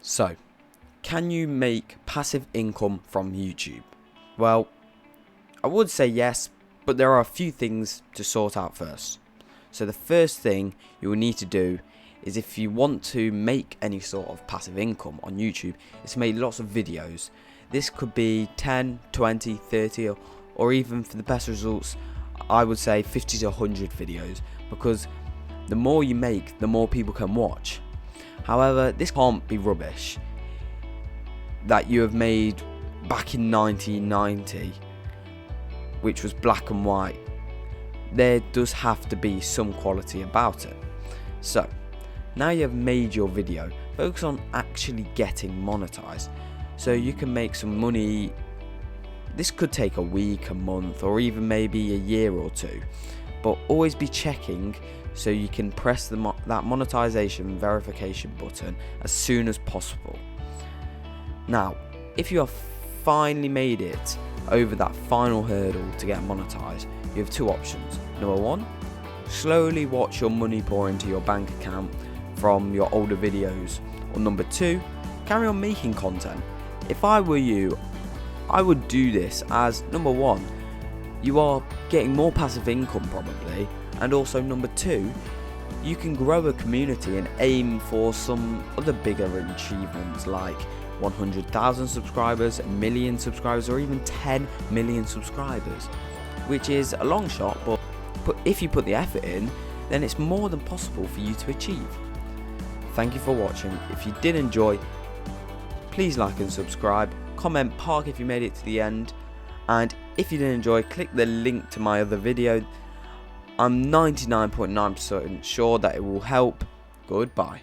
So, can you make passive income from YouTube? Well, I would say yes, but there are a few things to sort out first. So the first thing you will need to do is, if you want to make any sort of passive income on YouTube, is to make lots of videos. This could be 10, 20, 30 or even, for the best results, I would say 50 to 100 videos, because the more you make, the more people can watch. However, this can't be rubbish that you have made back in 1990, which was black and white. There does have to be some quality about it. So, now you have made your video, focus on actually getting monetized so you can make some money. This could take a week, a month, or even maybe a year or two, but always be checking so you can press that monetization verification button as soon as possible. Now, if you have finally made it over that final hurdle to get monetized, you have two options. Number one, slowly watch your money pour into your bank account from your older videos. Or number two, carry on making content. If I were you, I would do this, as number one, you are getting more passive income probably, and also number two, you can grow a community and aim for some other bigger achievements like 100,000 subscribers, 1 million subscribers, or even 10 million subscribers, which is a long shot, but if you put the effort in, then it's more than possible for you to achieve. Thank you for watching. If you did enjoy, please like and subscribe, comment park if you made it to the end, and if you did enjoy, click the link to my other video. I'm 99.9% sure that it will help. Goodbye.